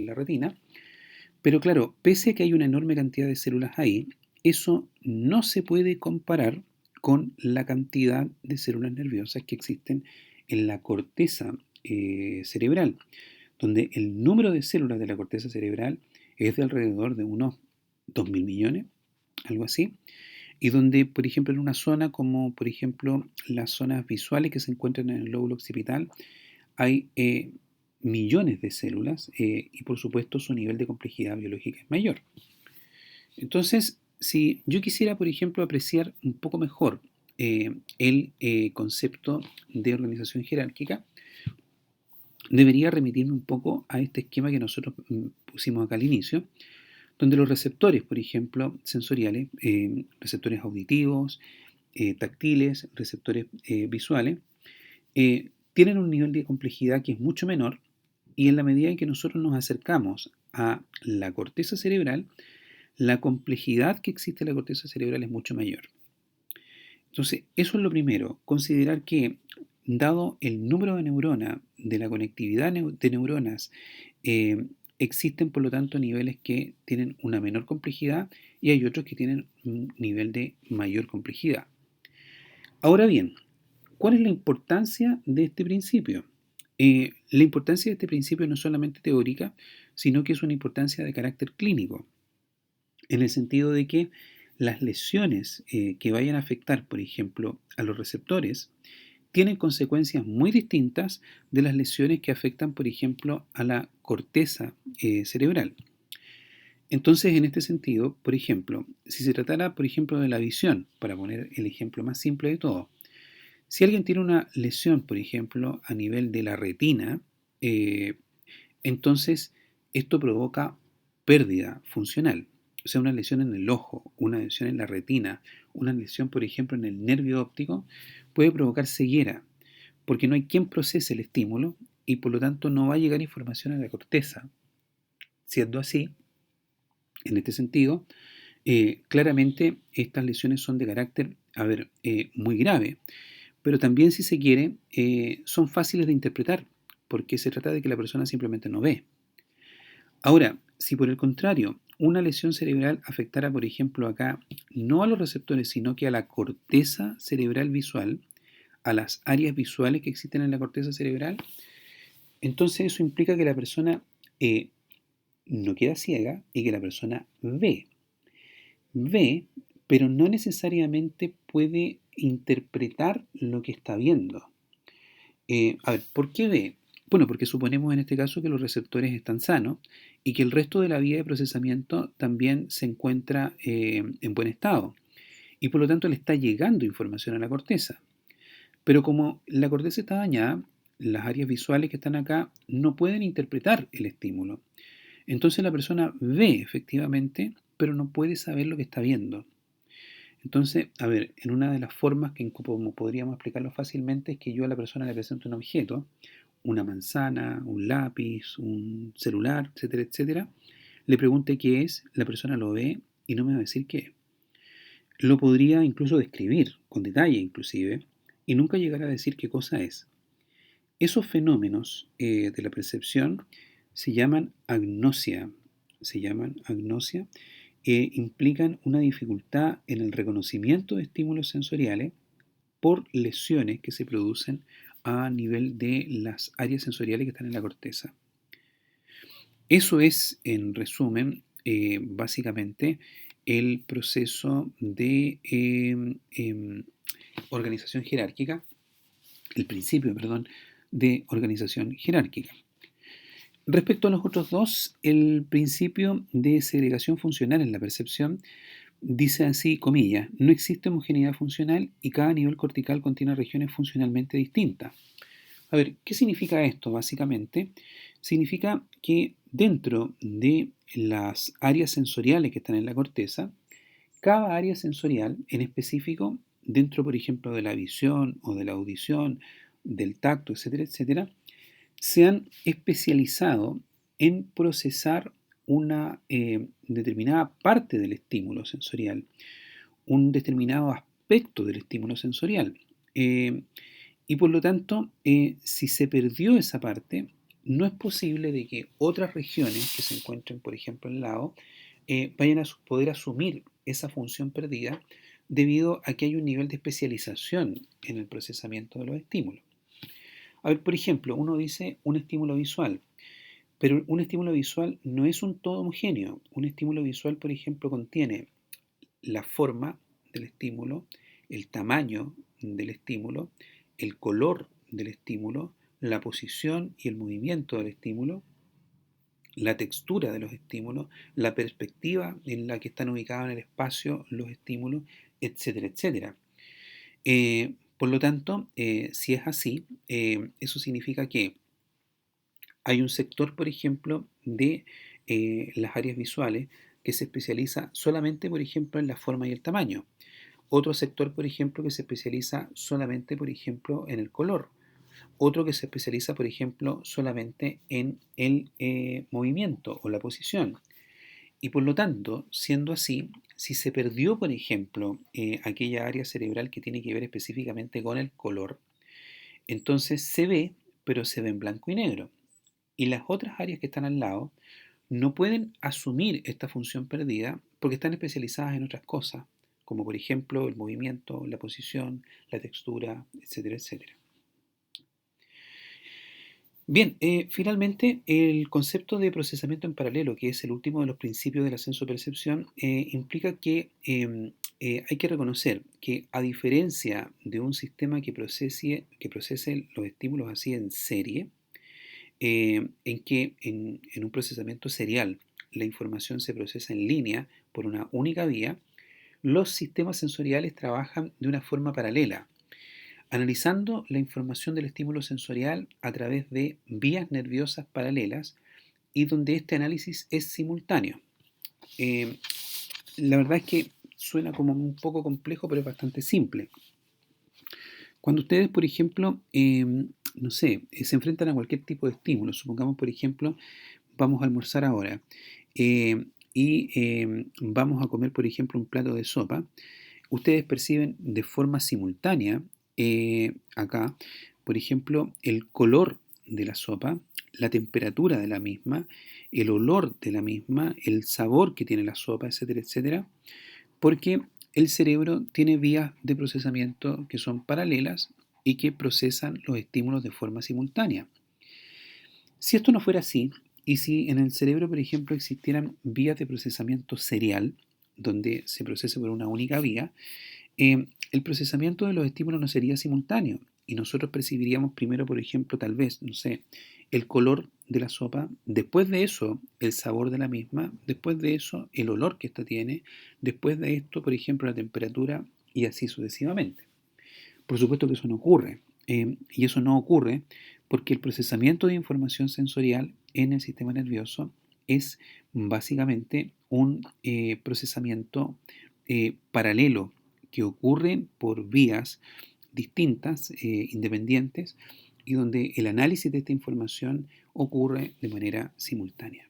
la retina, pero claro, pese a que hay una enorme cantidad de células ahí, eso no se puede comparar con la cantidad de células nerviosas que existen en la corteza cerebral, donde el número de células de la corteza cerebral es de alrededor de unos 2.000 millones, algo así, y donde, por ejemplo, en una zona como, por ejemplo, las zonas visuales que se encuentran en el lóbulo occipital, hay millones de células y, por supuesto, su nivel de complejidad biológica es mayor. Entonces, si yo quisiera, por ejemplo, apreciar un poco mejor el concepto de organización jerárquica, debería remitirme un poco a este esquema que nosotros pusimos acá al inicio, donde los receptores, por ejemplo, sensoriales, receptores auditivos, táctiles, receptores visuales, tienen un nivel de complejidad que es mucho menor y en la medida en que nosotros nos acercamos a la corteza cerebral, la complejidad que existe en la corteza cerebral es mucho mayor. Entonces, eso es lo primero, considerar que dado el número de neuronas, de la conectividad de neuronas, existen por lo tanto niveles que tienen una menor complejidad y hay otros que tienen un nivel de mayor complejidad. Ahora bien, ¿cuál es la importancia de este principio? La importancia de este principio no es solamente teórica, sino que es una importancia de carácter clínico, en el sentido de que las lesiones que vayan a afectar, por ejemplo, a los receptores, tienen consecuencias muy distintas de las lesiones que afectan, por ejemplo, a la corteza cerebral. Entonces, en este sentido, por ejemplo, si se tratara, por ejemplo, de la visión, para poner el ejemplo más simple de todo, si alguien tiene una lesión, por ejemplo, a nivel de la retina, eh, entonces esto provoca pérdida funcional. O sea, una lesión en el ojo, una lesión en la retina, una lesión, por ejemplo, en el nervio óptico, puede provocar ceguera, porque no hay quien procese el estímulo y por lo tanto no va a llegar información a la corteza. Siendo así, en este sentido, claramente estas lesiones son de carácter, muy grave, pero también, si se quiere, son fáciles de interpretar, porque se trata de que la persona simplemente no ve. Ahora, si por el contrario una lesión cerebral afectara, por ejemplo, acá no a los receptores, sino que a la corteza cerebral visual, a las áreas visuales que existen en la corteza cerebral, entonces eso implica que la persona no queda ciega y que la persona ve. Ve, pero no necesariamente puede interpretar lo que está viendo. ¿Por qué ve? Bueno, porque suponemos en este caso que los receptores están sanos y que el resto de la vía de procesamiento también se encuentra en buen estado y por lo tanto le está llegando información a la corteza. Pero como la corteza está dañada, las áreas visuales que están acá no pueden interpretar el estímulo. Entonces la persona ve efectivamente, pero no puede saber lo que está viendo. Entonces, en una de las formas que como podríamos explicarlo fácilmente es que yo a la persona le presento un objeto, una manzana, un lápiz, un celular, etcétera, etcétera, le pregunte qué es, la persona lo ve y no me va a decir qué es. Lo podría incluso describir, con detalle inclusive, y nunca llegar a decir qué cosa es. Esos fenómenos de la percepción se llaman agnosia, implican una dificultad en el reconocimiento de estímulos sensoriales por lesiones que se producen a nivel de las áreas sensoriales que están en la corteza. Eso es, en resumen, básicamente el proceso de organización jerárquica, el principio, perdón, de organización jerárquica. Respecto a los otros dos, el principio de segregación funcional en la percepción dice así, comillas, no existe homogeneidad funcional y cada nivel cortical contiene regiones funcionalmente distintas. ¿Qué significa esto básicamente? Significa que dentro de las áreas sensoriales que están en la corteza, cada área sensorial en específico, dentro por ejemplo de la visión o de la audición, del tacto, etcétera, etcétera, se han especializado en procesar una determinada parte del estímulo sensorial, un determinado aspecto del estímulo sensorial. Y por lo tanto, si se perdió esa parte, no es posible de que otras regiones que se encuentren, por ejemplo, al lado, vayan a poder asumir esa función perdida debido a que hay un nivel de especialización en el procesamiento de los estímulos. A ver, por ejemplo, uno dice un estímulo visual, pero un estímulo visual no es un todo homogéneo. Un estímulo visual, por ejemplo, contiene la forma del estímulo, el tamaño del estímulo, el color del estímulo, la posición y el movimiento del estímulo, la textura de los estímulos, la perspectiva en la que están ubicados en el espacio los estímulos, etcétera, etcétera. Por lo tanto, si es así, eso significa que hay un sector, por ejemplo, de las áreas visuales que se especializa solamente, por ejemplo, en la forma y el tamaño. Otro sector, por ejemplo, que se especializa solamente, por ejemplo, en el color. Otro que se especializa, por ejemplo, solamente en el movimiento o la posición. Y por lo tanto, siendo así, si se perdió, por ejemplo, aquella área cerebral que tiene que ver específicamente con el color, entonces se ve, pero se ve en blanco y negro. Y las otras áreas que están al lado no pueden asumir esta función perdida porque están especializadas en otras cosas, como por ejemplo el movimiento, la posición, la textura, etcétera, etcétera. Bien, finalmente el concepto de procesamiento en paralelo, que es el último de los principios de la sensopercepción, implica que hay que reconocer que a diferencia de un sistema que procese los estímulos así en serie, en que en un procesamiento serial la información se procesa en línea por una única vía, los sistemas sensoriales trabajan de una forma paralela, analizando la información del estímulo sensorial a través de vías nerviosas paralelas y donde este análisis es simultáneo. Eh, la verdad es que suena como un poco complejo, pero es bastante simple. Cuando ustedes, por ejemplo, no sé, se enfrentan a cualquier tipo de estímulo, supongamos, por ejemplo, vamos a almorzar ahora y vamos a comer, por ejemplo, un plato de sopa, ustedes perciben de forma simultánea acá, por ejemplo, el color de la sopa, la temperatura de la misma, el olor de la misma, el sabor que tiene la sopa, etcétera, etcétera, porque el cerebro tiene vías de procesamiento que son paralelas y que procesan los estímulos de forma simultánea. Si esto no fuera así, y si en el cerebro, por ejemplo, existieran vías de procesamiento serial, donde se procese por una única vía, el procesamiento de los estímulos no sería simultáneo y nosotros percibiríamos primero, por ejemplo, tal vez, no sé, el color de la sopa, después de eso el sabor de la misma, después de eso el olor que ésta tiene, después de esto, por ejemplo, la temperatura y así sucesivamente. Por supuesto que eso no ocurre y eso no ocurre porque el procesamiento de información sensorial en el sistema nervioso es básicamente un procesamiento paralelo que ocurre por vías distintas, independientes, y donde el análisis de esta información ocurre de manera simultánea.